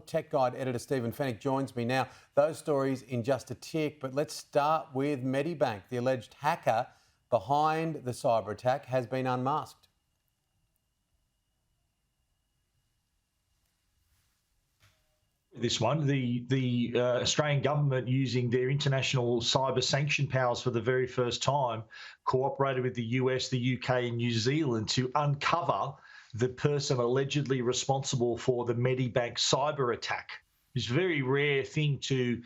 Tech Guide editor Stephen Fenech joins me now. Those stories in just a tick, but let's start with Medibank. The alleged hacker behind the cyber attack has been unmasked. This one, the Australian government, using their international cyber sanction powers for the very first time, cooperated with the US, the UK and New Zealand to uncover the person allegedly responsible for the Medibank cyber attack. It's a very rare thing to,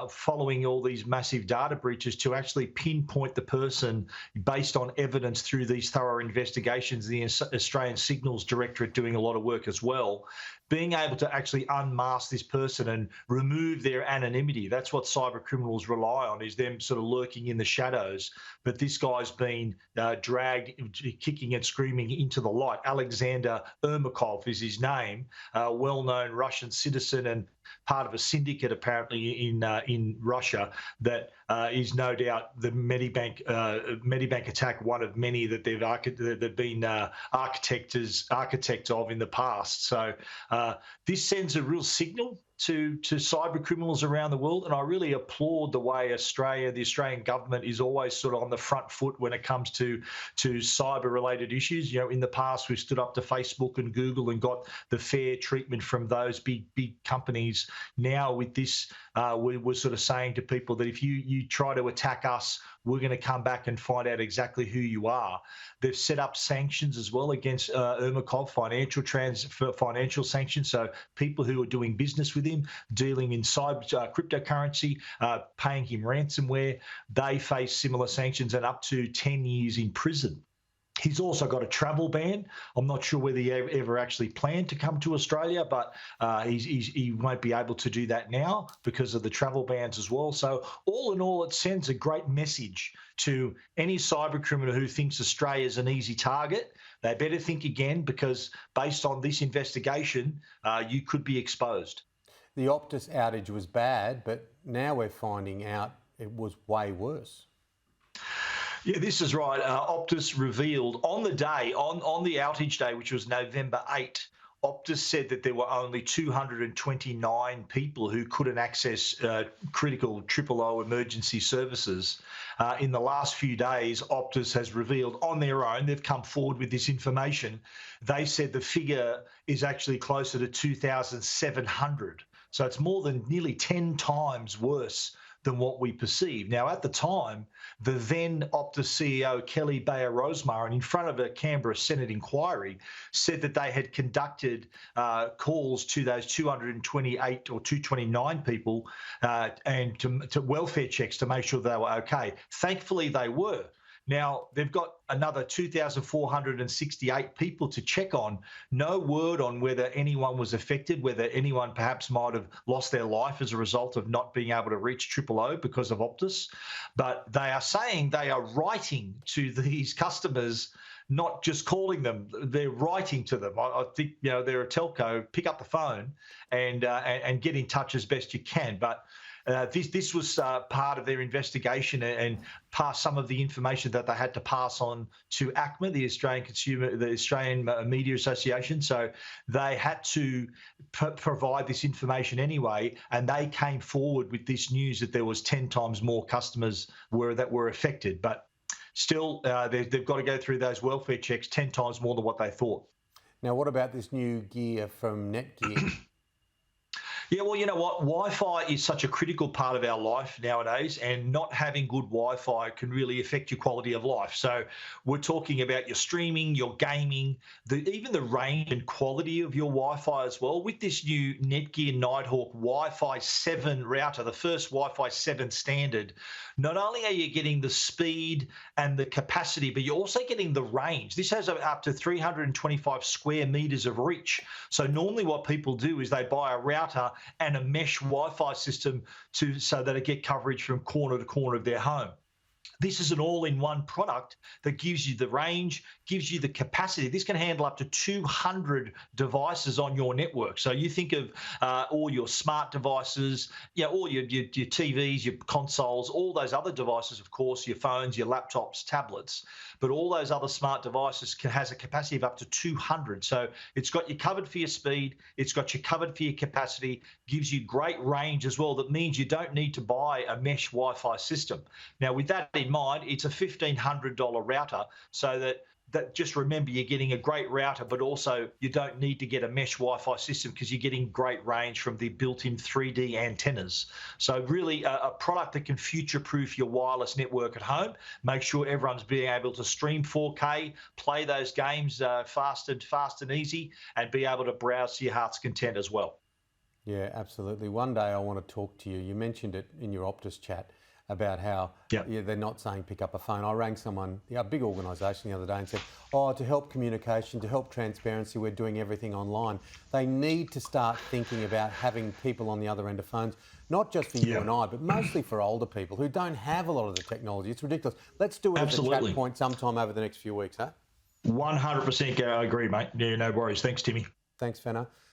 following all these massive data breaches, to actually pinpoint the person based on evidence through these thorough investigations. The Australian Signals Directorate doing a lot of work as well. Being able to actually unmask this person and remove their anonymity, that's what cyber criminals rely on, is them sort of lurking in the shadows. But this guy's been dragged, kicking and screaming, into the light. Alexander Ermakov is his name, a well-known Russian citizen and part of a syndicate apparently in Russia that is no doubt the Medibank attack, one of many that they've been architects of in the past. So this sends a real signal to cyber criminals around the world, and I really applaud the way the Australian government is always sort of on the front foot when it comes to cyber-related issues. You know, in the past we've stood up to Facebook and Google and got the fair treatment from those big companies. Now with this, we're sort of saying to people that if you try to attack us, we're going to come back and find out exactly who you are. They've set up sanctions as well against Ermakov, financial sanctions. So people who are doing business with him, dealing in cryptocurrency, paying him ransomware, they face similar sanctions and up to 10 years in prison. He's also got a travel ban. I'm not sure whether he ever actually planned to come to Australia, but he won't be able to do that now because of the travel bans as well. So all in all, it sends a great message to any cyber criminal who thinks Australia is an easy target. They better think again, because based on this investigation, you could be exposed. The Optus outage was bad, but now we're finding out it was way worse. Yeah, this is right. Optus revealed on the day, on the outage day, which was November 8, Optus said that there were only 229 people who couldn't access critical O emergency services. In the last few days, Optus has revealed on their own, they've come forward with this information. They said the figure is actually closer to 2,700. So it's more than nearly 10 times worse than what we perceive. Now, at the time, the then Optus CEO, Kelly Bayer-Rosmarin, in front of a Canberra Senate inquiry, said that they had conducted calls to those 228 or 229 people and to welfare checks to make sure they were okay. Thankfully, they were. Now, they've got another 2,468 people to check on. No word on whether anyone was affected, whether anyone perhaps might have lost their life as a result of not being able to reach O because of Optus. But they are saying they are writing to these customers, not just calling them. They're writing to them. I think, you know, they're a telco. Pick up the phone and get in touch as best you can. But this was part of their investigation and past some of the information that they had to pass on to ACMA, the Australian Media Association. So they had to provide this information anyway, and they came forward with this news that there was 10 times more customers that were affected. But still, they've got to go through those welfare checks 10 times more than what they thought. Now, what about this new gear from Netgear? Yeah, well, you know what? Wi-Fi is such a critical part of our life nowadays, and not having good Wi-Fi can really affect your quality of life. So we're talking about your streaming, your gaming, even the range and quality of your Wi-Fi as well. With this new Netgear Nighthawk Wi-Fi 7 router, the first Wi-Fi 7 standard, not only are you getting the speed and the capacity, but you're also getting the range. This has up to 325 square meters of reach. So normally what people do is they buy a router and a mesh Wi-Fi system so that it get coverage from corner to corner of their home. This is an all-in-one product that gives you the range, gives you the capacity. This can handle up to 200 devices on your network. So you think of all your smart devices, all your TVs, your consoles, all those other devices, of course, your phones, your laptops, tablets, but all those other smart devices has a capacity of up to 200. So it's got you covered for your speed, it's got you covered for your capacity, gives you great range as well. That means you don't need to buy a mesh Wi-Fi system. Now, with that in mind, it's a $1,500 router, so that just remember, you're getting a great router, but also you don't need to get a mesh Wi-Fi system because you're getting great range from the built-in 3D antennas. So really a product that can future-proof your wireless network at home, make sure everyone's being able to stream 4K, play those games fast and easy, and be able to browse to your heart's content as well. Yeah, absolutely. One day I want to talk to you. You mentioned it in your Optus chat about how they're not saying pick up a phone. I rang someone, a big organisation the other day, and said, to help communication, to help transparency, we're doing everything online. They need to start thinking about having people on the other end of phones, not just for you and I, but mostly for older people who don't have a lot of the technology. It's ridiculous. Let's do it as a chat point sometime over the next few weeks, huh? 100% agree, mate. Yeah, no worries. Thanks, Timmy. Thanks, Fenech.